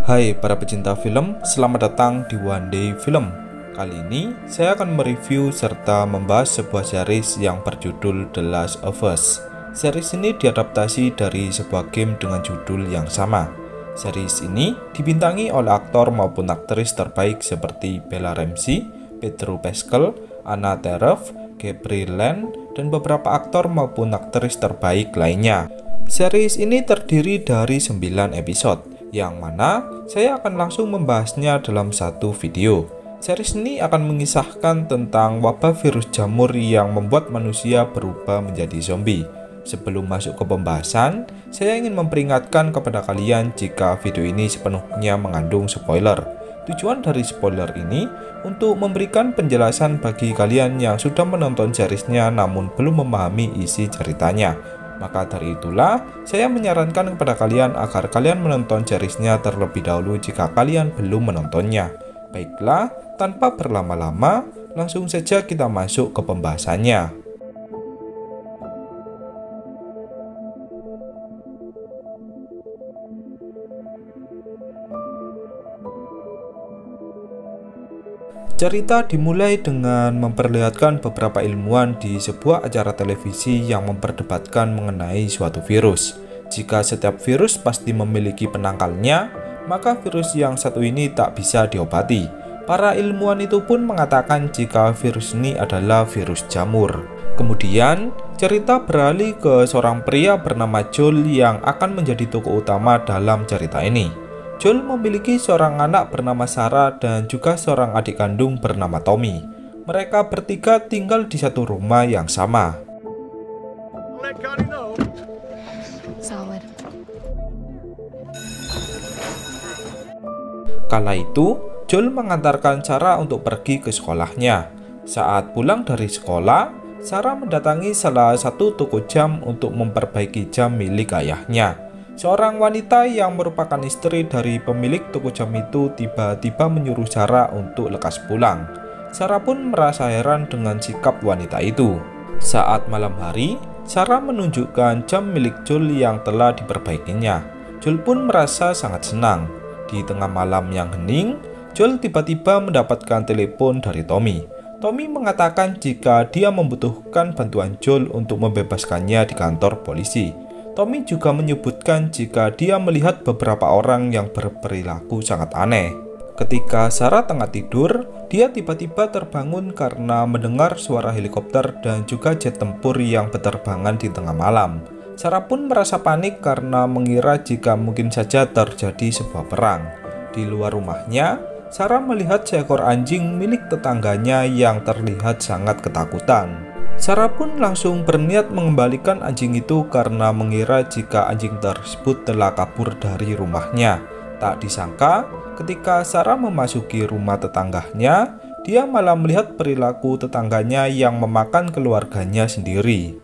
Hai para pecinta film, selamat datang di One Day Film. Kali ini saya akan mereview serta membahas sebuah series yang berjudul The Last of Us. Series ini diadaptasi dari sebuah game dengan judul yang sama. Series ini dibintangi oleh aktor maupun aktris terbaik seperti Bella Ramsey, Pedro Pascal, Anna Torv, Gabriel Land, dan beberapa aktor maupun aktris terbaik lainnya. Series ini terdiri dari 9 episode, yang mana saya akan langsung membahasnya dalam satu video. Series ini akan mengisahkan tentang wabah virus jamur yang membuat manusia berubah menjadi zombie. Sebelum masuk ke pembahasan, saya ingin memperingatkan kepada kalian jika video ini sepenuhnya mengandung spoiler. Tujuan dari spoiler ini untuk memberikan penjelasan bagi kalian yang sudah menonton seriesnya namun belum memahami isi ceritanya. Maka dari itulah, saya menyarankan kepada kalian agar kalian menonton seriesnya terlebih dahulu jika kalian belum menontonnya. Baiklah, tanpa berlama-lama, langsung saja kita masuk ke pembahasannya. Cerita dimulai dengan memperlihatkan beberapa ilmuwan di sebuah acara televisi yang memperdebatkan mengenai suatu virus. Jika setiap virus pasti memiliki penangkalnya, maka virus yang satu ini tak bisa diobati. Para ilmuwan itu pun mengatakan jika virus ini adalah virus jamur. Kemudian, cerita beralih ke seorang pria bernama Joel yang akan menjadi tokoh utama dalam cerita ini. Joel memiliki seorang anak bernama Sarah dan juga seorang adik kandung bernama Tommy. Mereka bertiga tinggal di satu rumah yang sama. Kala itu, Joel mengantarkan Sarah untuk pergi ke sekolahnya. Saat pulang dari sekolah, Sarah mendatangi salah satu toko jam untuk memperbaiki jam milik ayahnya. Seorang wanita yang merupakan istri dari pemilik toko jam itu tiba-tiba menyuruh Sarah untuk lekas pulang. Sarah pun merasa heran dengan sikap wanita itu. Saat malam hari, Sarah menunjukkan jam milik Joel yang telah diperbaikinya. Joel pun merasa sangat senang. Di tengah malam yang hening, Joel tiba-tiba mendapatkan telepon dari Tommy. Tommy mengatakan jika dia membutuhkan bantuan Joel untuk membebaskannya di kantor polisi. Tommy juga menyebutkan jika dia melihat beberapa orang yang berperilaku sangat aneh. Ketika Sarah tengah tidur, dia tiba-tiba terbangun karena mendengar suara helikopter dan juga jet tempur yang berterbangan di tengah malam. Sarah pun merasa panik karena mengira jika mungkin saja terjadi sebuah perang. Di luar rumahnya, Sarah melihat seekor anjing milik tetangganya yang terlihat sangat ketakutan. Sarah pun langsung berniat mengembalikan anjing itu karena mengira jika anjing tersebut telah kabur dari rumahnya. Tak disangka, ketika Sarah memasuki rumah tetangganya, dia malah melihat perilaku tetangganya yang memakan keluarganya sendiri.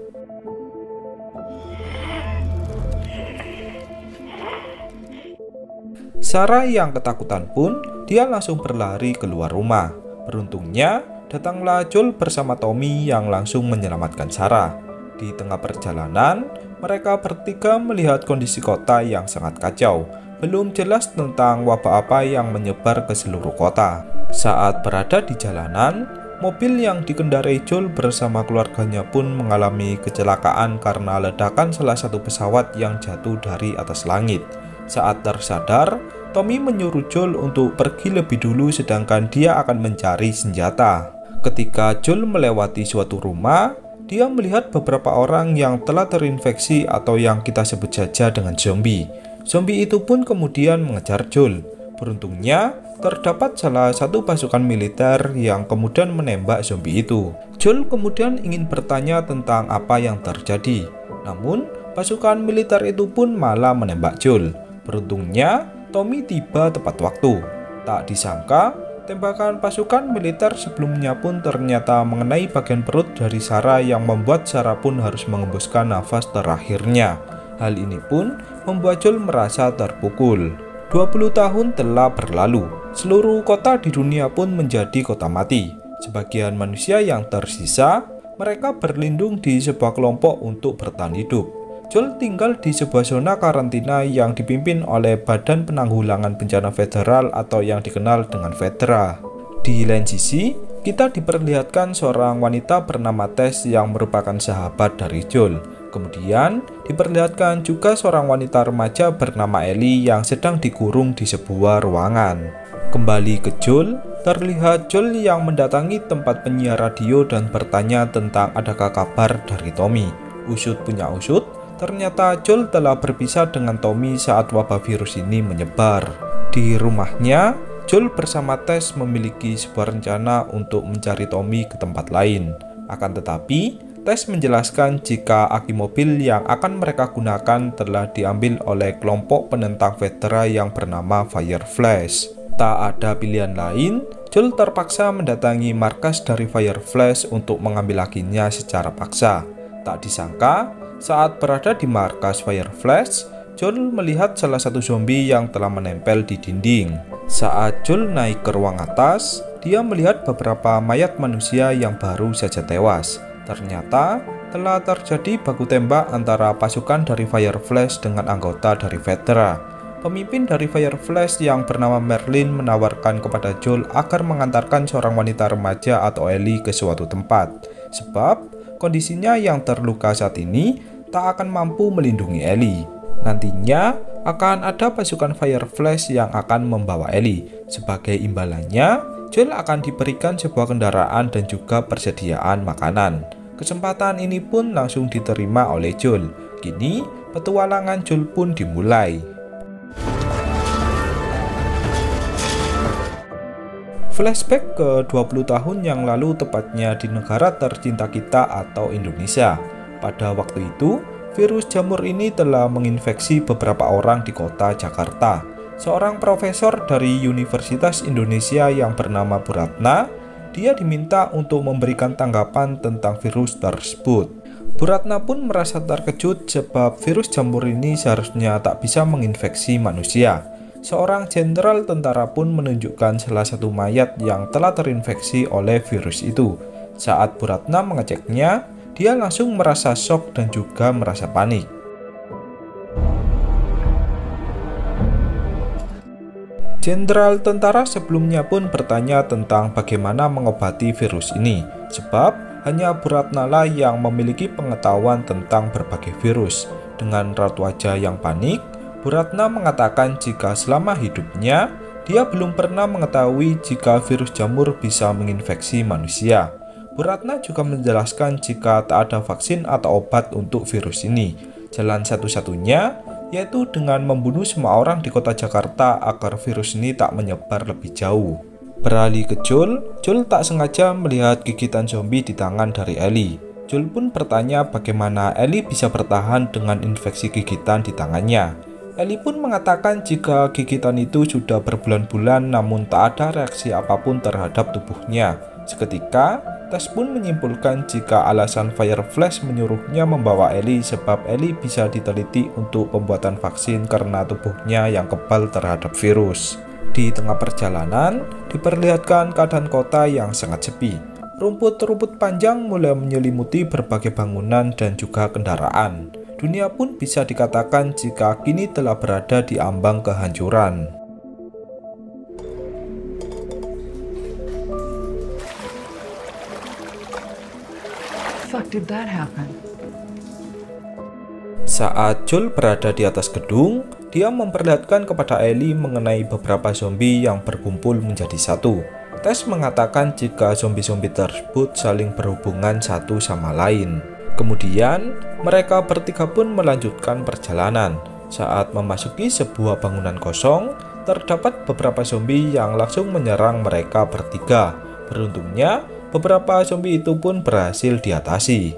Sarah yang ketakutan pun, dia langsung berlari keluar rumah. Beruntungnya, datanglah Joel bersama Tommy yang langsung menyelamatkan Sarah. Di tengah perjalanan, mereka bertiga melihat kondisi kota yang sangat kacau. Belum jelas tentang wabah apa yang menyebar ke seluruh kota. Saat berada di jalanan, mobil yang dikendarai Joel bersama keluarganya pun mengalami kecelakaan karena ledakan salah satu pesawat yang jatuh dari atas langit. Saat tersadar, Tommy menyuruh Joel untuk pergi lebih dulu sedangkan dia akan mencari senjata. Ketika Joel melewati suatu rumah, dia melihat beberapa orang yang telah terinfeksi atau yang kita sebut saja dengan zombie. Zombie itu pun kemudian mengejar Joel. Beruntungnya, terdapat salah satu pasukan militer yang kemudian menembak zombie itu. Joel kemudian ingin bertanya tentang apa yang terjadi. Namun, pasukan militer itu pun malah menembak Joel. Beruntungnya, Tommy tiba tepat waktu. Tak disangka, tembakan pasukan militer sebelumnya pun ternyata mengenai bagian perut dari Sarah yang membuat Sarah pun harus mengembuskan nafas terakhirnya. Hal ini pun membuat Joel merasa terpukul. 20 tahun telah berlalu. Seluruh kota di dunia pun menjadi kota mati. Sebagian manusia yang tersisa, mereka berlindung di sebuah kelompok untuk bertahan hidup. Joel tinggal di sebuah zona karantina yang dipimpin oleh Badan Penanggulangan Bencana Federal atau yang dikenal dengan Fedra. Di lain sisi, kita diperlihatkan seorang wanita bernama Tess yang merupakan sahabat dari Joel. Kemudian, diperlihatkan juga seorang wanita remaja bernama Ellie yang sedang dikurung di sebuah ruangan. Kembali ke Joel, terlihat Joel yang mendatangi tempat penyiar radio dan bertanya tentang adakah kabar dari Tommy. Usut punya usut, ternyata Joel telah berpisah dengan Tommy saat wabah virus ini menyebar. Di rumahnya, Joel bersama Tess memiliki sebuah rencana untuk mencari Tommy ke tempat lain. Akan tetapi, Tess menjelaskan jika aki mobil yang akan mereka gunakan telah diambil oleh kelompok penentang Fedra yang bernama Fireflash. Tak ada pilihan lain, Joel terpaksa mendatangi markas dari Fireflash untuk mengambil akinya secara paksa. Tak disangka, saat berada di markas Fireflash, Joel melihat salah satu zombie yang telah menempel di dinding. Saat Joel naik ke ruang atas, dia melihat beberapa mayat manusia yang baru saja tewas. Ternyata telah terjadi baku tembak antara pasukan dari Fireflash dengan anggota dari Fedra. Pemimpin dari Fireflash yang bernama Merlin menawarkan kepada Joel agar mengantarkan seorang wanita remaja atau Ellie ke suatu tempat, sebab kondisinya yang terluka saat ini tak akan mampu melindungi Ellie. Nantinya akan ada pasukan Fireflash yang akan membawa Ellie. Sebagai imbalannya, Joel akan diberikan sebuah kendaraan dan juga persediaan makanan. Kesempatan ini pun langsung diterima oleh Joel. Kini, petualangan Joel pun dimulai. Flashback ke 20 tahun yang lalu, tepatnya di negara tercinta kita atau Indonesia. Pada waktu itu, virus jamur ini telah menginfeksi beberapa orang di kota Jakarta. Seorang profesor dari Universitas Indonesia yang bernama Bu Ratna, dia diminta untuk memberikan tanggapan tentang virus tersebut. Bu Ratna pun merasa terkejut sebab virus jamur ini seharusnya tak bisa menginfeksi manusia. Seorang jenderal tentara pun menunjukkan salah satu mayat yang telah terinfeksi oleh virus itu. Saat Bu Ratna mengeceknya, dia langsung merasa shock dan juga merasa panik. Jenderal tentara sebelumnya pun bertanya tentang bagaimana mengobati virus ini, sebab hanya Bu Ratna lah yang memiliki pengetahuan tentang berbagai virus. Dengan raut wajah yang panik, Bu Ratna mengatakan jika selama hidupnya, dia belum pernah mengetahui jika virus jamur bisa menginfeksi manusia. Bu Ratna juga menjelaskan jika tak ada vaksin atau obat untuk virus ini. Jalan satu-satunya yaitu dengan membunuh semua orang di kota Jakarta agar virus ini tak menyebar lebih jauh. Beralih ke Joel tak sengaja melihat gigitan zombie di tangan dari Ellie. Joel pun bertanya bagaimana Ellie bisa bertahan dengan infeksi gigitan di tangannya. Ellie pun mengatakan jika gigitan itu sudah berbulan-bulan namun tak ada reaksi apapun terhadap tubuhnya. Seketika, Tess pun menyimpulkan jika alasan Fireflash menyuruhnya membawa Ellie sebab Ellie bisa diteliti untuk pembuatan vaksin karena tubuhnya yang kebal terhadap virus. Di tengah perjalanan, diperlihatkan keadaan kota yang sangat sepi. Rumput-rumput panjang mulai menyelimuti berbagai bangunan dan juga kendaraan. Dunia pun bisa dikatakan jika kini telah berada di ambang kehancuran. Fuck did that happen? Saat Joel berada di atas gedung, dia memperlihatkan kepada Ellie mengenai beberapa zombie yang berkumpul menjadi satu. Tess mengatakan jika zombie-zombie tersebut saling berhubungan satu sama lain. Kemudian, mereka bertiga pun melanjutkan perjalanan. Saat memasuki sebuah bangunan kosong, terdapat beberapa zombie yang langsung menyerang mereka bertiga. Beruntungnya, beberapa zombie itu pun berhasil diatasi.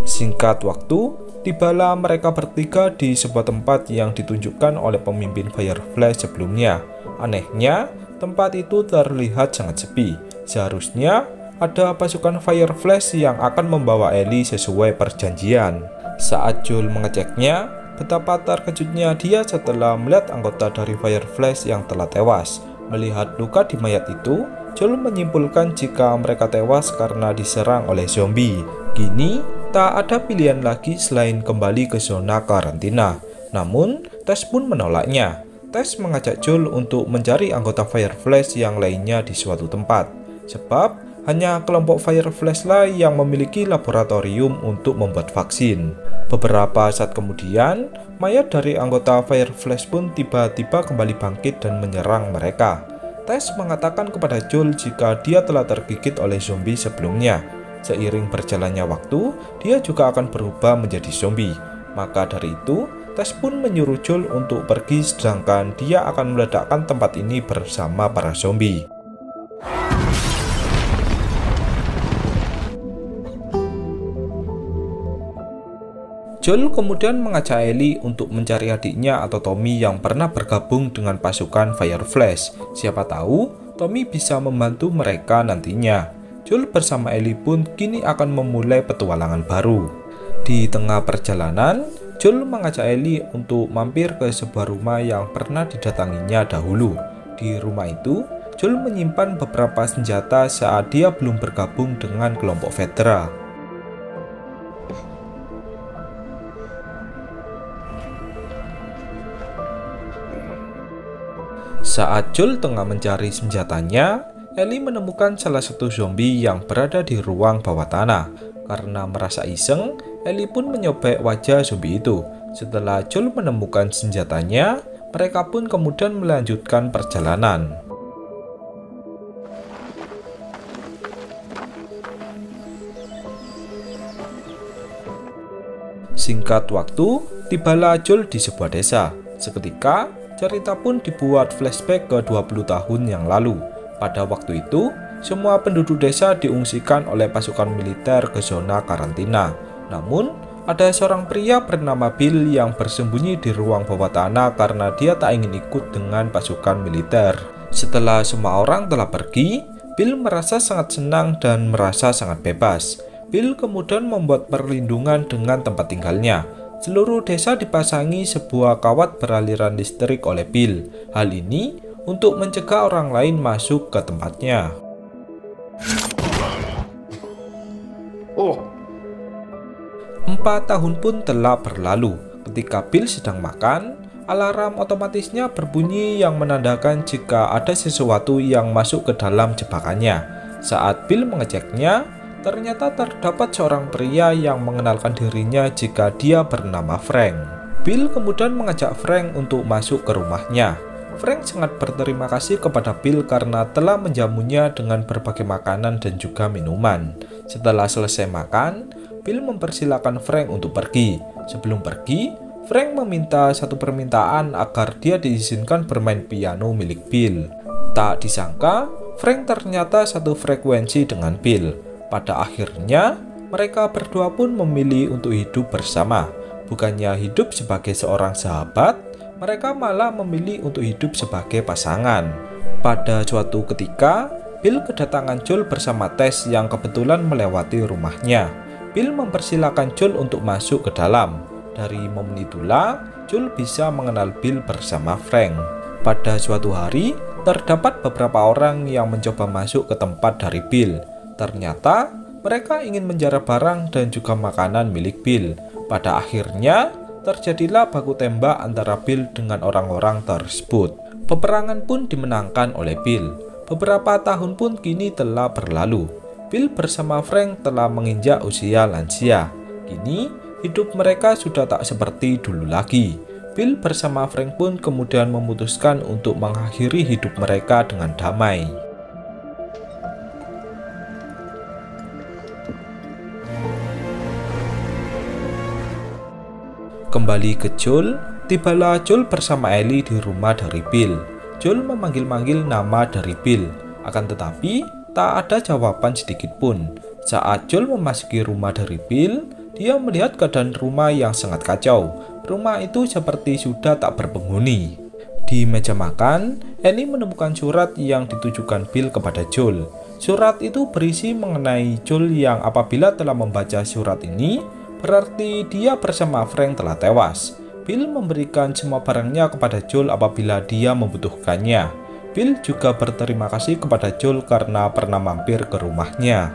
Singkat waktu, tibalah mereka bertiga di sebuah tempat yang ditunjukkan oleh pemimpin Fireflash sebelumnya. Anehnya, tempat itu terlihat sangat sepi. Seharusnya ada pasukan Fireflash yang akan membawa Ellie sesuai perjanjian. Saat Joel mengeceknya, Betapa terkejutnya dia setelah melihat anggota dari Fireflies yang telah tewas. Melihat luka di mayat itu, Joel menyimpulkan jika mereka tewas karena diserang oleh zombie. Kini, tak ada pilihan lagi selain kembali ke zona karantina. Namun, Tess pun menolaknya. Tess mengajak Joel untuk mencari anggota Fireflies yang lainnya di suatu tempat. Sebab, hanya kelompok Fireflies lah yang memiliki laboratorium untuk membuat vaksin. Beberapa saat kemudian, mayat dari anggota Fireflies pun tiba-tiba kembali bangkit dan menyerang mereka. Tess mengatakan kepada Joel jika dia telah tergigit oleh zombie sebelumnya. Seiring berjalannya waktu, dia juga akan berubah menjadi zombie. Maka dari itu, Tess pun menyuruh Joel untuk pergi sedangkan dia akan meledakkan tempat ini bersama para zombie. Joel kemudian mengajak Ellie untuk mencari adiknya atau Tommy yang pernah bergabung dengan pasukan Fireflies. Siapa tahu Tommy bisa membantu mereka nantinya. Joel bersama Ellie pun kini akan memulai petualangan baru. Di tengah perjalanan, Joel mengajak Ellie untuk mampir ke sebuah rumah yang pernah didatanginya dahulu. Di rumah itu, Joel menyimpan beberapa senjata saat dia belum bergabung dengan kelompok Fedra. Saat Joel tengah mencari senjatanya, Ellie menemukan salah satu zombie yang berada di ruang bawah tanah. Karena merasa iseng, Ellie pun menyobek wajah zombie itu. Setelah Joel menemukan senjatanya, mereka pun kemudian melanjutkan perjalanan. Singkat waktu, tibalah Joel di sebuah desa. Seketika, cerita pun dibuat flashback ke 20 tahun yang lalu. Pada waktu itu, semua penduduk desa diungsikan oleh pasukan militer ke zona karantina. Namun, ada seorang pria bernama Bill yang bersembunyi di ruang bawah tanah karena dia tak ingin ikut dengan pasukan militer. Setelah semua orang telah pergi, Bill merasa sangat senang dan merasa sangat bebas. Bill kemudian membuat perlindungan dengan tempat tinggalnya. Seluruh desa dipasangi sebuah kawat beraliran listrik oleh Bill. Hal ini untuk mencegah orang lain masuk ke tempatnya. 4 tahun pun telah berlalu. Ketika Bill sedang makan, alarm otomatisnya berbunyi yang menandakan jika ada sesuatu yang masuk ke dalam jebakannya. Saat Bill mengeceknya, ternyata terdapat seorang pria yang mengenalkan dirinya jika dia bernama Frank. Bill kemudian mengajak Frank untuk masuk ke rumahnya. Frank sangat berterima kasih kepada Bill karena telah menjamunya dengan berbagai makanan dan juga minuman. Setelah selesai makan, Bill mempersilahkan Frank untuk pergi. Sebelum pergi, Frank meminta satu permintaan agar dia diizinkan bermain piano milik Bill. Tak disangka, Frank ternyata satu frekuensi dengan Bill. Pada akhirnya, mereka berdua pun memilih untuk hidup bersama. Bukannya hidup sebagai seorang sahabat, mereka malah memilih untuk hidup sebagai pasangan. Pada suatu ketika, Bill kedatangan Joel bersama Tess yang kebetulan melewati rumahnya. Bill mempersilahkan Joel untuk masuk ke dalam. Dari momen itulah, Joel bisa mengenal Bill bersama Frank. Pada suatu hari, terdapat beberapa orang yang mencoba masuk ke tempat dari Bill. Ternyata, mereka ingin menjara barang dan juga makanan milik Bill. Pada akhirnya, terjadilah baku tembak antara Bill dengan orang-orang tersebut. Peperangan pun dimenangkan oleh Bill. Beberapa tahun pun kini telah berlalu. Bill bersama Frank telah menginjak usia lansia. Kini, hidup mereka sudah tak seperti dulu lagi. Bill bersama Frank pun kemudian memutuskan untuk mengakhiri hidup mereka dengan damai. Kembali ke Joel, tibalah Joel bersama Ellie di rumah dari Bill. Joel memanggil-manggil nama dari Bill, akan tetapi tak ada jawaban sedikit pun. Saat Joel memasuki rumah dari Bill, dia melihat keadaan rumah yang sangat kacau. Rumah itu seperti sudah tak berpenghuni. Di meja makan, Ellie menemukan surat yang ditujukan Bill kepada Joel. Surat itu berisi mengenai Joel yang apabila telah membaca surat ini, berarti dia bersama Frank telah tewas. Bill memberikan semua barangnya kepada Joel apabila dia membutuhkannya. Bill juga berterima kasih kepada Joel karena pernah mampir ke rumahnya.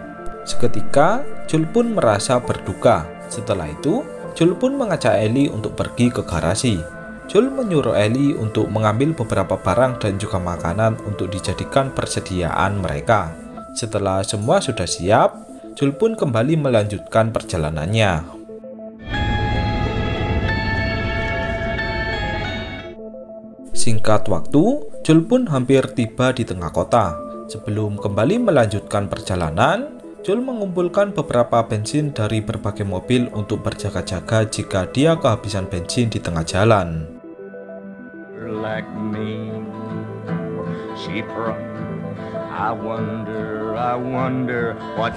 Seketika, Joel pun merasa berduka. Setelah itu, Joel pun mengajak Ellie untuk pergi ke garasi. Joel menyuruh Ellie untuk mengambil beberapa barang dan juga makanan untuk dijadikan persediaan mereka. Setelah semua sudah siap, Joel pun kembali melanjutkan perjalanannya. Singkat waktu, Joel pun hampir tiba di tengah kota. Sebelum kembali melanjutkan perjalanan, Joel mengumpulkan beberapa bensin dari berbagai mobil untuk berjaga-jaga jika dia kehabisan bensin di tengah jalan. Like me, she I wonder what.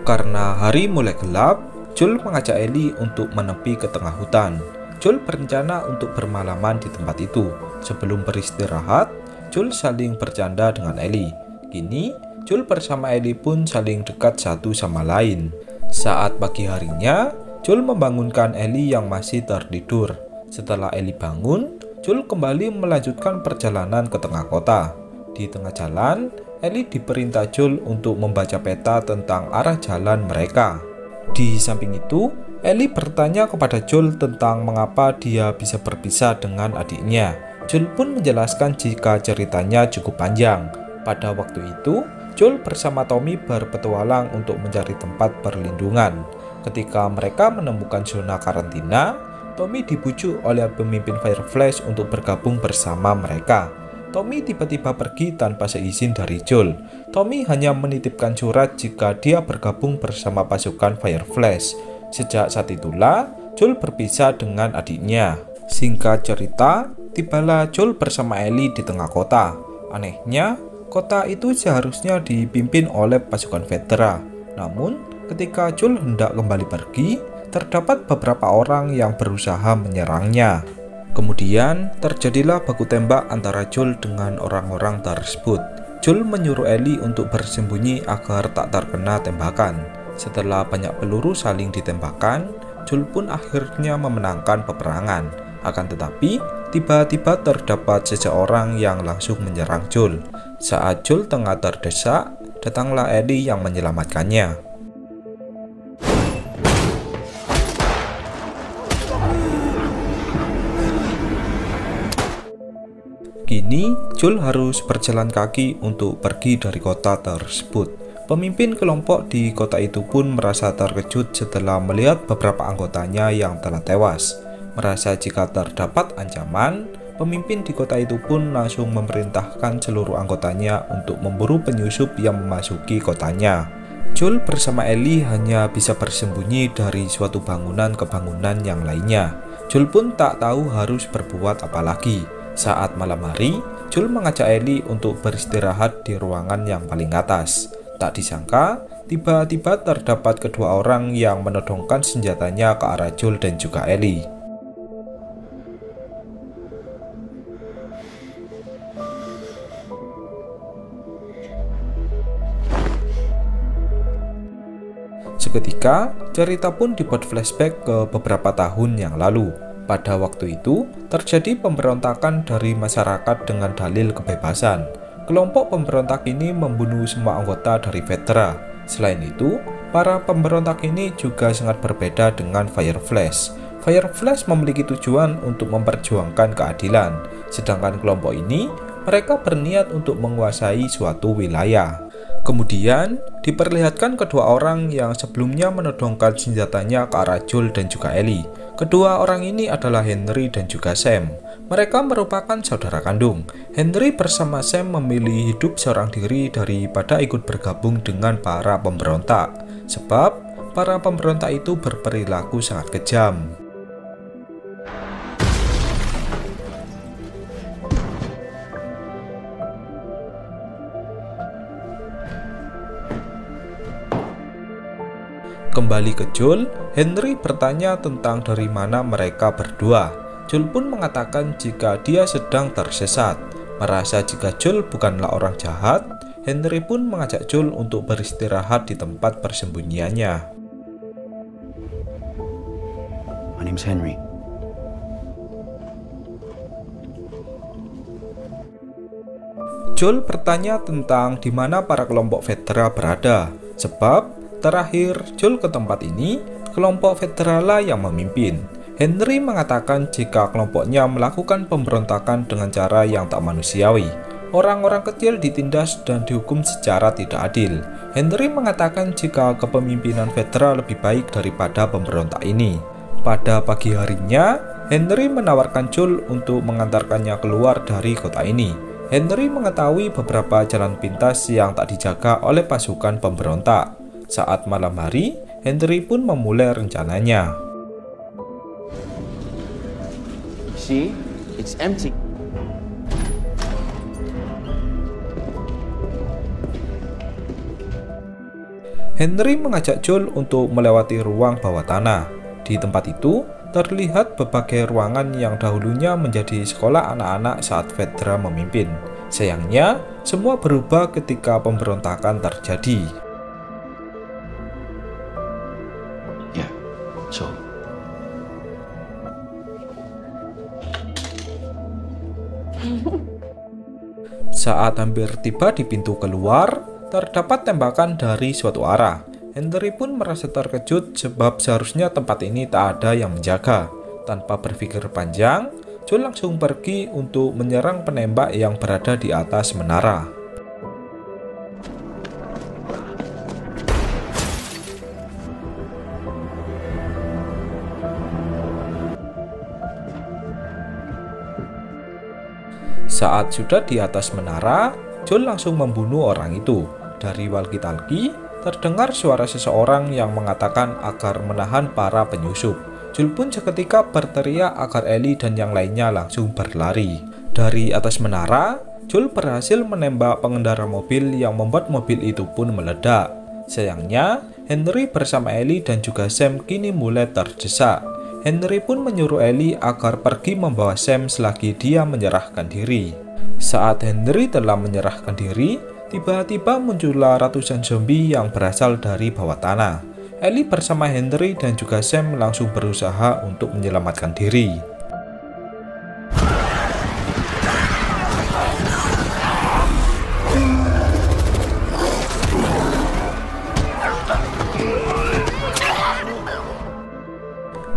Karena hari mulai gelap, Joel mengajak Ellie untuk menepi ke tengah hutan. Joel berencana untuk bermalaman di tempat itu. Sebelum beristirahat, Joel saling bercanda dengan Ellie. Kini, Joel bersama Ellie pun saling dekat satu sama lain. Saat pagi harinya, Joel membangunkan Ellie yang masih tertidur. Setelah Ellie bangun, Joel kembali melanjutkan perjalanan ke tengah kota. Di tengah jalan, Ellie diperintah Joel untuk membaca peta tentang arah jalan mereka. Di samping itu, Ellie bertanya kepada Joel tentang mengapa dia bisa berpisah dengan adiknya. Joel pun menjelaskan jika ceritanya cukup panjang. Pada waktu itu, Joel bersama Tommy berpetualang untuk mencari tempat perlindungan. Ketika mereka menemukan zona karantina, Tommy dibujuk oleh pemimpin Fireflies untuk bergabung bersama mereka. Tommy tiba-tiba pergi tanpa seizin dari Joel. Tommy hanya menitipkan surat jika dia bergabung bersama pasukan Fireflies. Sejak saat itulah, Joel berpisah dengan adiknya. Singkat cerita, tibalah Joel bersama Ellie di tengah kota. Anehnya, kota itu seharusnya dipimpin oleh pasukan Vetra. Namun, ketika Joel hendak kembali pergi, terdapat beberapa orang yang berusaha menyerangnya. Kemudian, terjadilah baku tembak antara Joel dengan orang-orang tersebut. Joel menyuruh Ellie untuk bersembunyi agar tak terkena tembakan. Setelah banyak peluru saling ditembakkan, Joel pun akhirnya memenangkan peperangan. Akan tetapi, tiba-tiba terdapat seseorang yang langsung menyerang Joel. Saat Joel tengah terdesak, datanglah Ellie yang menyelamatkannya. Kini, Joel harus berjalan kaki untuk pergi dari kota tersebut. Pemimpin kelompok di kota itu pun merasa terkejut setelah melihat beberapa anggotanya yang telah tewas. Merasa jika terdapat ancaman, pemimpin di kota itu pun langsung memerintahkan seluruh anggotanya untuk memburu penyusup yang memasuki kotanya. Joel bersama Ellie hanya bisa bersembunyi dari suatu bangunan ke bangunan yang lainnya. Joel pun tak tahu harus berbuat apa lagi. Saat malam hari, Joel mengajak Ellie untuk beristirahat di ruangan yang paling atas. Tak disangka, tiba-tiba terdapat kedua orang yang menodongkan senjatanya ke arah Joel dan juga Ellie. Seketika, cerita pun dibuat flashback ke beberapa tahun yang lalu. Pada waktu itu, terjadi pemberontakan dari masyarakat dengan dalil kebebasan. Kelompok pemberontak ini membunuh semua anggota dari Vetra. Selain itu, para pemberontak ini juga sangat berbeda dengan Fireflies. Fireflies memiliki tujuan untuk memperjuangkan keadilan, sedangkan kelompok ini, mereka berniat untuk menguasai suatu wilayah. Kemudian, diperlihatkan kedua orang yang sebelumnya menodongkan senjatanya ke arah Joel dan juga Ellie. Kedua orang ini adalah Henry dan juga Sam. Mereka merupakan saudara kandung. Henry bersama Sam memilih hidup seorang diri daripada ikut bergabung dengan para pemberontak. Sebab, para pemberontak itu berperilaku sangat kejam. Kembali ke Joel, Henry bertanya tentang dari mana mereka berdua. Joel pun mengatakan jika dia sedang tersesat. Merasa jika Joel bukanlah orang jahat, Henry pun mengajak Joel untuk beristirahat di tempat persembunyiannya. My name's Henry. Joel bertanya tentang di mana para kelompok Fedra berada, sebab terakhir Joel ke tempat ini, kelompok Fedra lah yang memimpin. Henry mengatakan jika kelompoknya melakukan pemberontakan dengan cara yang tak manusiawi. Orang-orang kecil ditindas dan dihukum secara tidak adil. Henry mengatakan jika kepemimpinan Fedra lebih baik daripada pemberontak ini. Pada pagi harinya, Henry menawarkan Joel untuk mengantarkannya keluar dari kota ini. Henry mengetahui beberapa jalan pintas yang tak dijaga oleh pasukan pemberontak. Saat malam hari, Henry pun memulai rencananya. See? It's empty. Henry mengajak Joel untuk melewati ruang bawah tanah. Di tempat itu, terlihat berbagai ruangan yang dahulunya menjadi sekolah anak-anak saat Fedra memimpin. Sayangnya, semua berubah ketika pemberontakan terjadi. Yeah, so. Saat hampir tiba di pintu keluar, terdapat tembakan dari suatu arah. Henry pun merasa terkejut sebab seharusnya tempat ini tak ada yang menjaga. Tanpa berpikir panjang, Joel langsung pergi untuk menyerang penembak yang berada di atas menara. Saat sudah di atas menara, Joel langsung membunuh orang itu. Dari walkie-talkie, terdengar suara seseorang yang mengatakan agar menahan para penyusup. Joel pun seketika berteriak agar Ellie dan yang lainnya langsung berlari. Dari atas menara, Joel berhasil menembak pengendara mobil yang membuat mobil itu pun meledak. Sayangnya, Henry bersama Ellie dan juga Sam kini mulai terdesak. Henry pun menyuruh Ellie agar pergi membawa Sam selagi dia menyerahkan diri. Saat Henry telah menyerahkan diri, tiba-tiba muncullah ratusan zombie yang berasal dari bawah tanah. Ellie bersama Henry dan juga Sam langsung berusaha untuk menyelamatkan diri.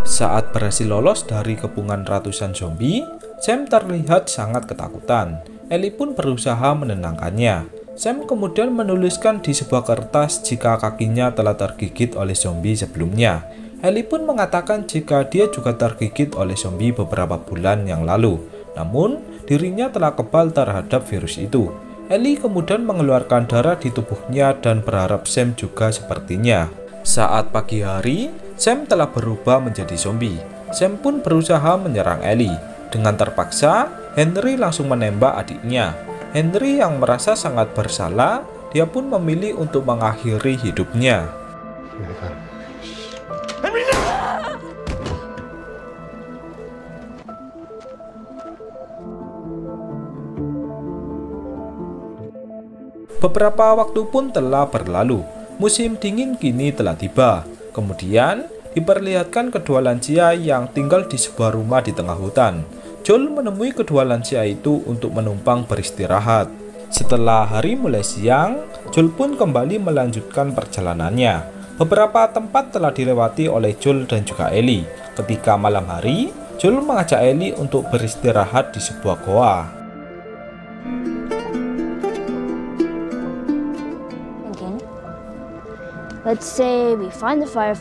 Saat berhasil lolos dari kepungan ratusan zombie, Sam terlihat sangat ketakutan. Ellie pun berusaha menenangkannya. Sam kemudian menuliskan di sebuah kertas jika kakinya telah tergigit oleh zombie sebelumnya. Ellie pun mengatakan jika dia juga tergigit oleh zombie beberapa bulan yang lalu, namun dirinya telah kebal terhadap virus itu. Ellie kemudian mengeluarkan darah di tubuhnya dan berharap Sam juga sepertinya. Saat pagi hari, Sam telah berubah menjadi zombie. Sam pun berusaha menyerang Ellie. Dengan terpaksa, Henry langsung menembak adiknya. Henry yang merasa sangat bersalah, dia pun memilih untuk mengakhiri hidupnya. Beberapa waktu pun telah berlalu. Musim dingin kini telah tiba. Kemudian diperlihatkan kedua lansia yang tinggal di sebuah rumah di tengah hutan. Joel menemui kedua lansia itu untuk menumpang beristirahat. Setelah hari mulai siang, Joel pun kembali melanjutkan perjalanannya. Beberapa tempat telah dilewati oleh Joel dan juga Ellie. Ketika malam hari, Joel mengajak Ellie untuk beristirahat di sebuah goa. Let's say we find the fire.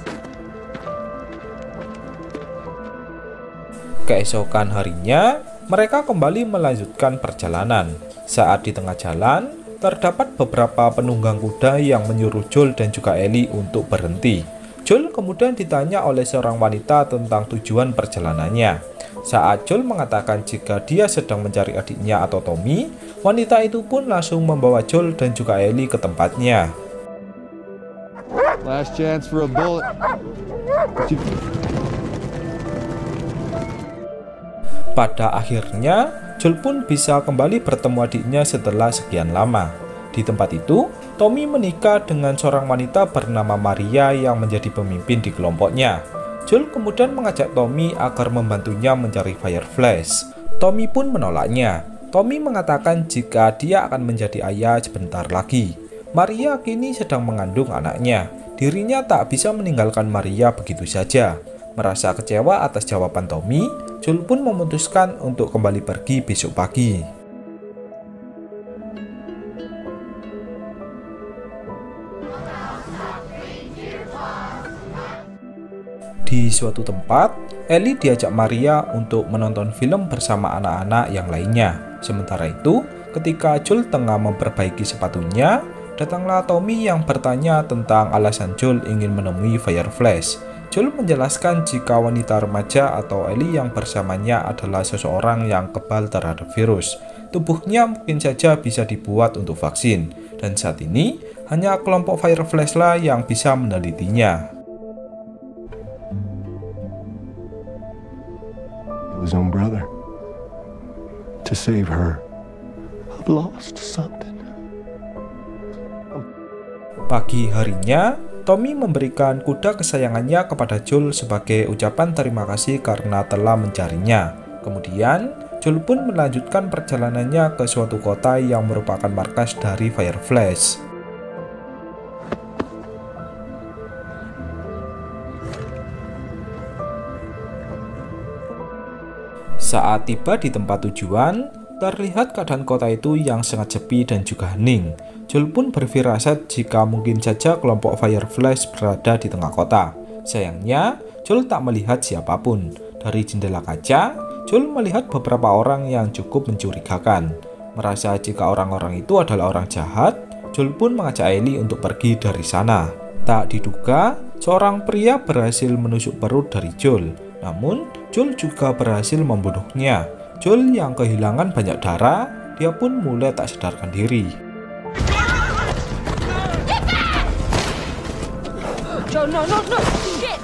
Keesokan harinya, mereka kembali melanjutkan perjalanan. Saat di tengah jalan, terdapat beberapa penunggang kuda yang menyuruh Joel dan juga Ellie untuk berhenti. Joel kemudian ditanya oleh seorang wanita tentang tujuan perjalanannya. Saat Joel mengatakan jika dia sedang mencari adiknya atau Tommy, wanita itu pun langsung membawa Joel dan juga Ellie ke tempatnya. Last chance for a bullet. Pada akhirnya, Joel pun bisa kembali bertemu adiknya setelah sekian lama. Di tempat itu, Tommy menikah dengan seorang wanita bernama Maria yang menjadi pemimpin di kelompoknya. Joel kemudian mengajak Tommy agar membantunya mencari Fireflies. Tommy pun menolaknya. Tommy mengatakan jika dia akan menjadi ayah sebentar lagi. Maria kini sedang mengandung anaknya. Dirinya tak bisa meninggalkan Maria begitu saja. Merasa kecewa atas jawaban Tommy, Joel pun memutuskan untuk kembali pergi besok pagi. Di suatu tempat, Ellie diajak Maria untuk menonton film bersama anak-anak yang lainnya. Sementara itu, ketika Joel tengah memperbaiki sepatunya, datanglah Tommy yang bertanya tentang alasan Joel ingin menemui Fireflies. Joel menjelaskan jika wanita remaja atau Ellie yang bersamanya adalah seseorang yang kebal terhadap virus. Tubuhnya mungkin saja bisa dibuat untuk vaksin, dan saat ini hanya kelompok Fireflies lah yang bisa menelitinya. His own brother. To save her, I've lost something. Pagi harinya, Tommy memberikan kuda kesayangannya kepada Joel sebagai ucapan terima kasih karena telah mencarinya. Kemudian, Joel pun melanjutkan perjalanannya ke suatu kota yang merupakan markas dari Fireflies. Saat tiba di tempat tujuan, terlihat keadaan kota itu yang sangat sepi dan juga hening. Joel pun berfirasat jika mungkin saja kelompok Fireflies berada di tengah kota. Sayangnya, Joel tak melihat siapapun. Dari jendela kaca, Joel melihat beberapa orang yang cukup mencurigakan. Merasa jika orang-orang itu adalah orang jahat, Joel pun mengajak Ellie untuk pergi dari sana. Tak diduga, seorang pria berhasil menusuk perut dari Joel. Namun, Joel juga berhasil membunuhnya. Joel yang kehilangan banyak darah, dia pun mulai tak sadarkan diri. Joe, no. Shit.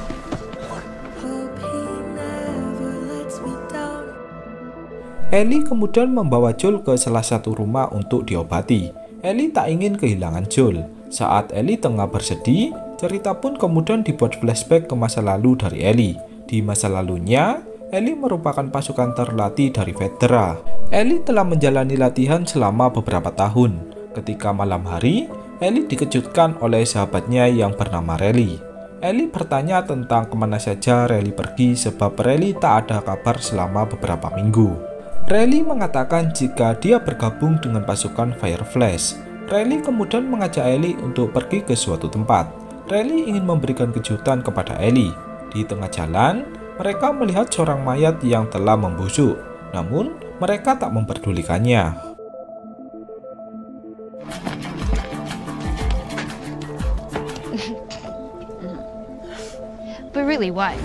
Ellie kemudian membawa Joel ke salah satu rumah untuk diobati. Ellie tak ingin kehilangan Joel. Saat Ellie tengah bersedih, cerita pun kemudian dibuat flashback ke masa lalu dari Ellie. Di masa lalunya, Ellie merupakan pasukan terlatih dari Fedra. Ellie telah menjalani latihan selama beberapa tahun. Ketika malam hari, Ellie dikejutkan oleh sahabatnya yang bernama Riley. Ellie bertanya tentang kemana saja Riley pergi sebab Riley tak ada kabar selama beberapa minggu. Riley mengatakan jika dia bergabung dengan pasukan Fireflies. Riley kemudian mengajak Ellie untuk pergi ke suatu tempat. Riley ingin memberikan kejutan kepada Ellie. Di tengah jalan, mereka melihat seorang mayat yang telah membusuk. Namun, mereka tak memperdulikannya. But really, why?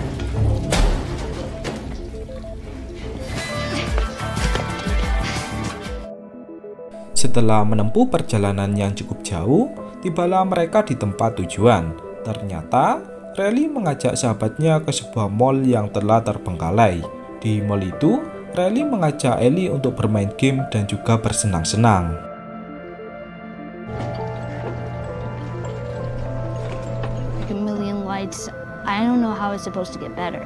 Setelah menempuh perjalanan yang cukup jauh, tibalah mereka di tempat tujuan. Ternyata, Riley mengajak sahabatnya ke sebuah mall yang telah terbengkalai. Di mall itu, Riley mengajak Ellie untuk bermain game dan juga bersenang-senang. Like a million lights. I don't know how it's supposed to get better.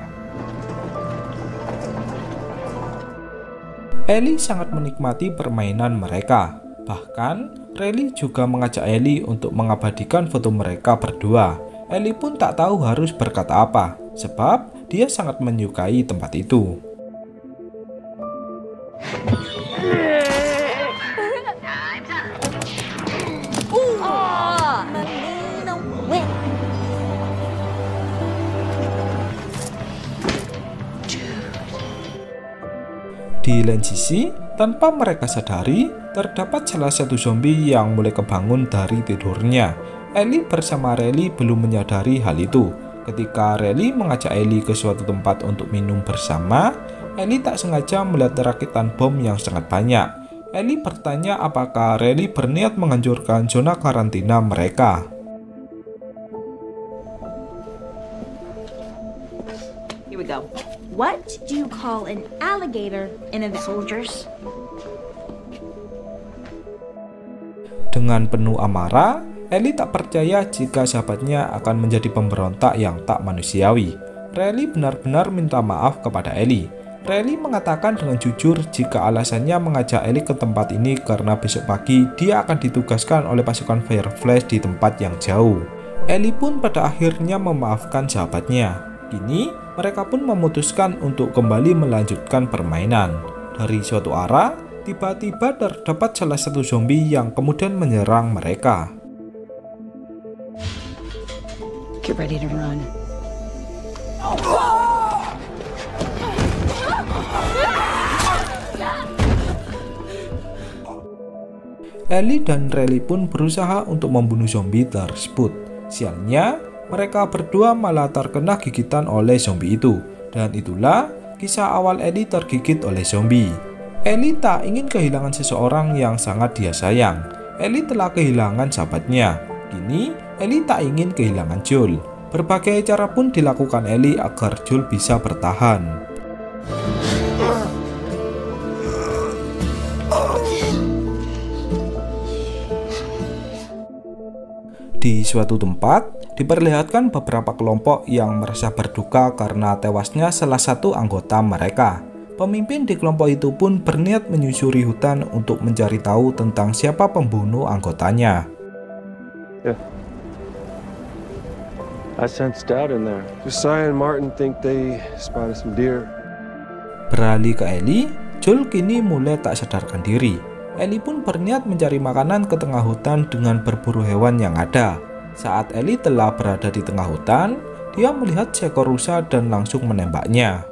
Ellie sangat menikmati permainan mereka. Bahkan, Riley juga mengajak Ellie untuk mengabadikan foto mereka berdua. Ellie pun tak tahu harus berkata apa, sebab dia sangat menyukai tempat itu. Di lain sisi, tanpa mereka sadari, terdapat salah satu zombie yang mulai kebangun dari tidurnya. Ellie bersama Riley belum menyadari hal itu. Ketika Riley mengajak Ellie ke suatu tempat untuk minum bersama, Ellie tak sengaja melihat rakitan bom yang sangat banyak. Ellie bertanya apakah Riley berniat menghancurkan zona karantina mereka. Here we go. What do you call an alligator in a soldiers? Dengan penuh amarah, Ellie tak percaya jika sahabatnya akan menjadi pemberontak yang tak manusiawi. Riley benar-benar minta maaf kepada Ellie. Riley mengatakan dengan jujur jika alasannya mengajak Ellie ke tempat ini karena besok pagi dia akan ditugaskan oleh pasukan Fireflies di tempat yang jauh. Ellie pun pada akhirnya memaafkan sahabatnya. Kini, mereka pun memutuskan untuk kembali melanjutkan permainan. Dari suatu arah, tiba-tiba terdapat salah satu zombie yang kemudian menyerang mereka. Get ready to run. Ellie dan Riley pun berusaha untuk membunuh zombie tersebut. Sialnya, mereka berdua malah terkena gigitan oleh zombie itu. Dan itulah kisah awal Ellie tergigit oleh zombie. Ellie tak ingin kehilangan seseorang yang sangat dia sayang. Ellie telah kehilangan sahabatnya. Kini, Ellie tak ingin kehilangan Joel. Berbagai cara pun dilakukan Ellie agar Joel bisa bertahan. Di suatu tempat, diperlihatkan beberapa kelompok yang merasa berduka karena tewasnya salah satu anggota mereka. Pemimpin di kelompok itu pun berniat menyusuri hutan untuk mencari tahu tentang siapa pembunuh anggotanya. Yeah. I sensed doubt in there. Josiah and Martin think they spotted some deer. Beralih ke Ellie, Joel kini mulai tak sadarkan diri. Ellie pun berniat mencari makanan ke tengah hutan dengan berburu hewan yang ada. Saat Ellie telah berada di tengah hutan, dia melihat seekor rusa dan langsung menembaknya.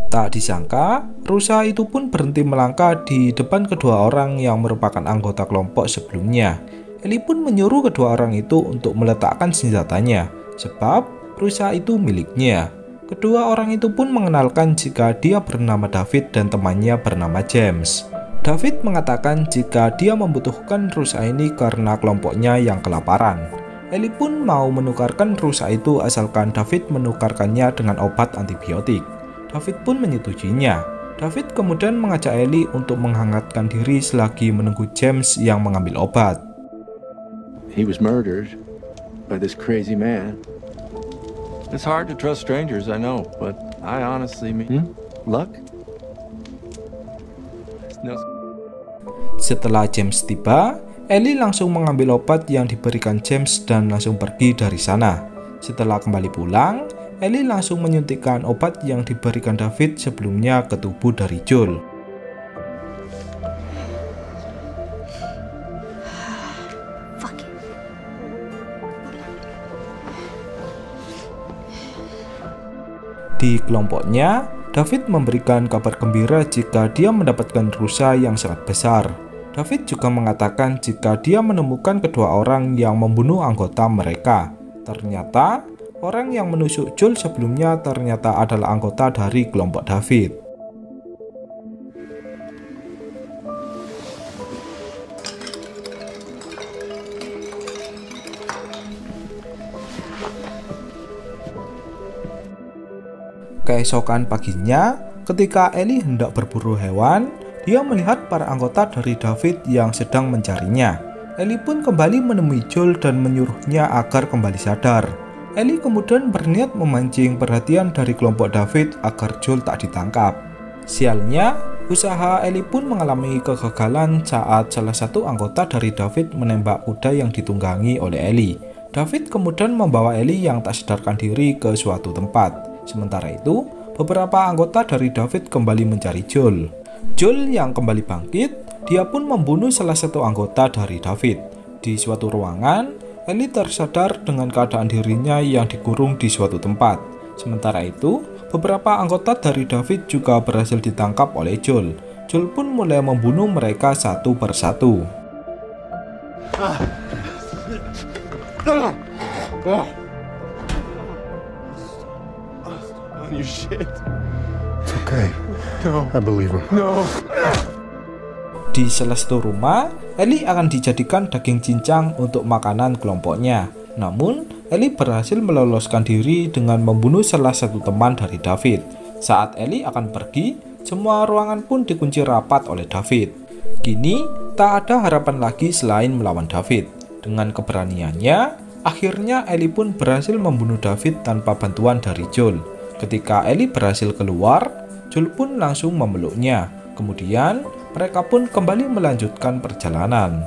Tak disangka, rusa itu pun berhenti melangkah di depan kedua orang yang merupakan anggota kelompok sebelumnya. Ellie pun menyuruh kedua orang itu untuk meletakkan senjatanya, sebab rusa itu miliknya. Kedua orang itu pun mengenalkan jika dia bernama David dan temannya bernama James. David mengatakan jika dia membutuhkan rusa ini karena kelompoknya yang kelaparan. Ellie pun mau menukarkan rusa itu asalkan David menukarkannya dengan obat antibiotik. David pun menyetujuinya. David kemudian mengajak Ellie untuk menghangatkan diri selagi menunggu James yang mengambil obat. He was murdered by this crazy man. It's hard to trust strangers, I know, but I honestly mean... Luck? No. Setelah James tiba, Ellie langsung mengambil obat yang diberikan James dan langsung pergi dari sana. Setelah kembali pulang, Ellie langsung menyuntikkan obat yang diberikan David sebelumnya ke tubuh dari Joel. Di kelompoknya, David memberikan kabar gembira jika dia mendapatkan rusa yang sangat besar. David juga mengatakan jika dia menemukan kedua orang yang membunuh anggota mereka. Ternyata, orang yang menusuk Joel sebelumnya ternyata adalah anggota dari kelompok David. Keesokan paginya, ketika Ellie hendak berburu hewan, dia melihat para anggota dari David yang sedang mencarinya. Ellie pun kembali menemui Joel dan menyuruhnya agar kembali sadar. Ellie kemudian berniat memancing perhatian dari kelompok David agar Joel tak ditangkap. Sialnya, usaha Ellie pun mengalami kegagalan saat salah satu anggota dari David menembak kuda yang ditunggangi oleh Ellie. David kemudian membawa Ellie yang tak sadarkan diri ke suatu tempat. Sementara itu, beberapa anggota dari David kembali mencari Joel. Joel yang kembali bangkit, dia pun membunuh salah satu anggota dari David. Di suatu ruangan, Ellie tersadar dengan keadaan dirinya yang dikurung di suatu tempat. Sementara itu, beberapa anggota dari David juga berhasil ditangkap oleh Joel. Joel pun mulai membunuh mereka satu persatu. You shit. It's okay. No. I believe him. No. Di salah satu rumah, Ellie akan dijadikan daging cincang untuk makanan kelompoknya. Namun, Ellie berhasil meloloskan diri dengan membunuh salah satu teman dari David. Saat Ellie akan pergi, semua ruangan pun dikunci rapat oleh David. Kini, tak ada harapan lagi selain melawan David. Dengan keberaniannya, akhirnya Ellie pun berhasil membunuh David tanpa bantuan dari Joel. Ketika Ellie berhasil keluar, Joel pun langsung memeluknya. Kemudian, mereka pun kembali melanjutkan perjalanan.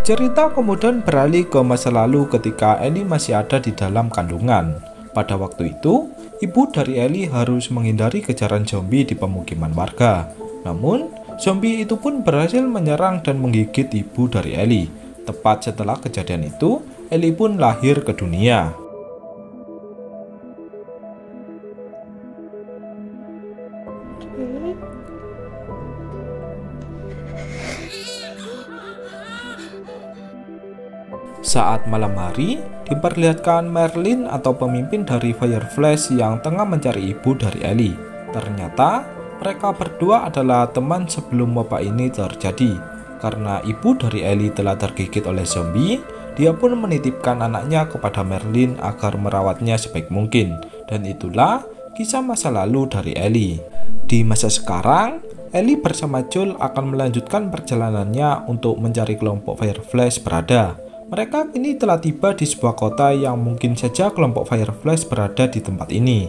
Cerita kemudian beralih ke masa lalu ketika Ellie masih ada di dalam kandungan. Pada waktu itu, ibu dari Ellie harus menghindari kejaran zombie di pemukiman warga. Namun, zombie itu pun berhasil menyerang dan menggigit ibu dari Ellie. Tepat setelah kejadian itu, Ellie pun lahir ke dunia. Saat malam hari, diperlihatkan Merlin atau pemimpin dari Fireflies yang tengah mencari ibu dari Ellie. Ternyata, mereka berdua adalah teman sebelum wabah ini terjadi. Karena ibu dari Ellie telah tergigit oleh zombie, dia pun menitipkan anaknya kepada Merlin agar merawatnya sebaik mungkin. Dan itulah kisah masa lalu dari Ellie. Di masa sekarang, Ellie bersama Joel akan melanjutkan perjalanannya untuk mencari kelompok Fireflies berada. Mereka kini telah tiba di sebuah kota yang mungkin saja kelompok Fireflies berada di tempat ini.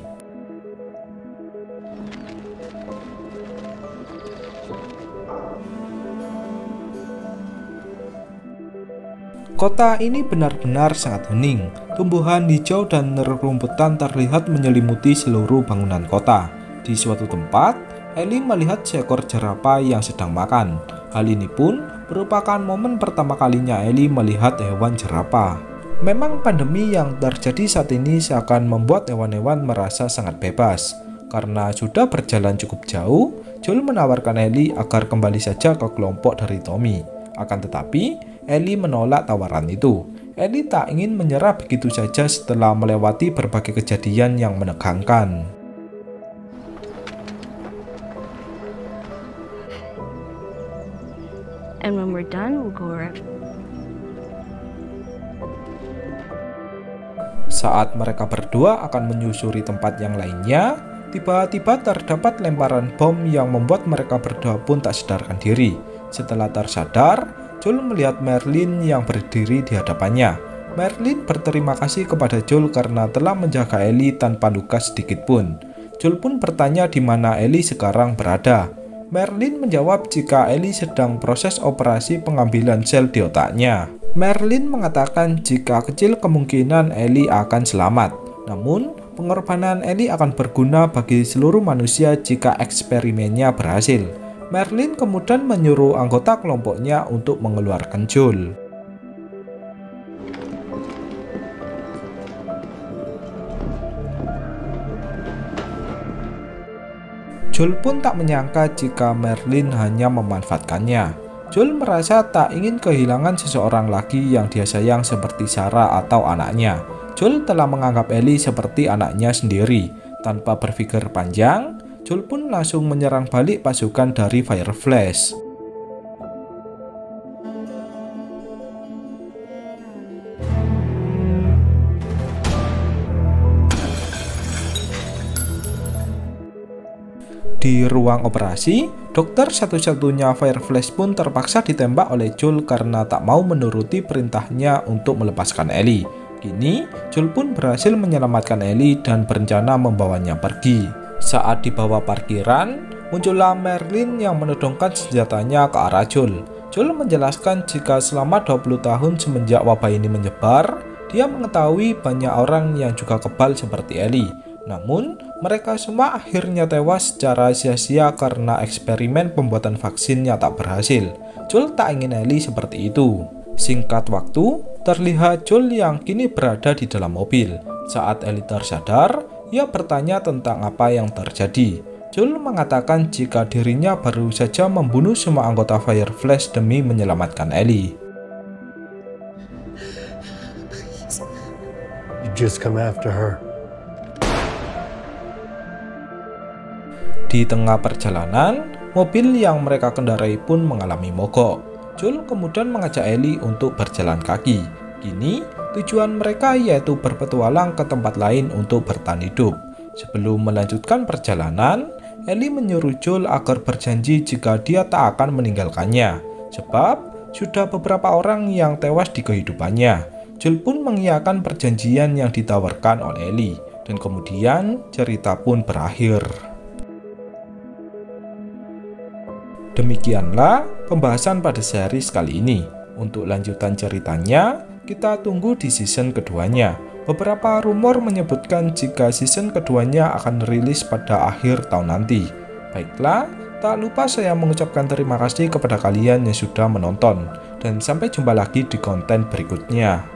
Kota ini benar-benar sangat hening. Tumbuhan hijau dan rerumputan terlihat menyelimuti seluruh bangunan kota. Di suatu tempat, Ellie melihat seekor jerapah yang sedang makan. Hal ini pun merupakan momen pertama kalinya Ellie melihat hewan jerapah. Memang pandemi yang terjadi saat ini seakan membuat hewan-hewan merasa sangat bebas. Karena sudah berjalan cukup jauh, Joel menawarkan Ellie agar kembali saja ke kelompok dari Tommy. Akan tetapi, Ellie menolak tawaran itu. Ellie tak ingin menyerah begitu saja setelah melewati berbagai kejadian yang menegangkan. And when we're done, we'll go around. Saat mereka berdua akan menyusuri tempat yang lainnya, tiba-tiba terdapat lemparan bom yang membuat mereka berdua pun tak sadarkan diri. Setelah tersadar, Joel melihat Merlin yang berdiri di hadapannya. Merlin berterima kasih kepada Joel karena telah menjaga Ellie tanpa luka sedikit pun. Joel pun bertanya di mana Ellie sekarang berada. Merlin menjawab jika Ellie sedang proses operasi pengambilan sel di otaknya. Merlin mengatakan jika kecil kemungkinan Ellie akan selamat. Namun, pengorbanan Ellie akan berguna bagi seluruh manusia jika eksperimennya berhasil. Merlin kemudian menyuruh anggota kelompoknya untuk mengeluarkan Joel. Joel pun tak menyangka jika Merlin hanya memanfaatkannya. Joel merasa tak ingin kehilangan seseorang lagi yang dia sayang seperti Sarah atau anaknya. Joel telah menganggap Ellie seperti anaknya sendiri. Tanpa berpikir panjang, Joel pun langsung menyerang balik pasukan dari Fireflies. Di ruang operasi, dokter satu-satunya Fireflies pun terpaksa ditembak oleh Joel karena tak mau menuruti perintahnya untuk melepaskan Ellie. Kini, Joel pun berhasil menyelamatkan Ellie dan berencana membawanya pergi. Saat dibawa parkiran, muncullah Merlin yang menodongkan senjatanya ke arah Joel. Joel menjelaskan jika selama 20 tahun semenjak wabah ini menyebar, dia mengetahui banyak orang yang juga kebal seperti Ellie. Namun, mereka semua akhirnya tewas secara sia-sia karena eksperimen pembuatan vaksinnya tak berhasil. Joel tak ingin Ellie seperti itu. Singkat waktu, terlihat Joel yang kini berada di dalam mobil. Saat Ellie tersadar, ia bertanya tentang apa yang terjadi. Joel mengatakan jika dirinya baru saja membunuh semua anggota Fireflies demi menyelamatkan Ellie. You just come after her. Di tengah perjalanan, mobil yang mereka kendarai pun mengalami mogok. Joel kemudian mengajak Ellie untuk berjalan kaki. Kini, Tujuan mereka yaitu berpetualang ke tempat lain untuk bertahan hidup. Sebelum melanjutkan perjalanan, Ellie menyuruh Joel agar berjanji jika dia tak akan meninggalkannya, sebab sudah beberapa orang yang tewas di kehidupannya. Joel pun mengiyakan perjanjian yang ditawarkan oleh Ellie, dan kemudian cerita pun berakhir. Demikianlah pembahasan pada series kali ini. Untuk lanjutan ceritanya, kita tunggu di season keduanya. Beberapa rumor menyebutkan jika season keduanya akan rilis pada akhir tahun nanti. Baiklah, tak lupa saya mengucapkan terima kasih kepada kalian yang sudah menonton. Dan sampai jumpa lagi di konten berikutnya.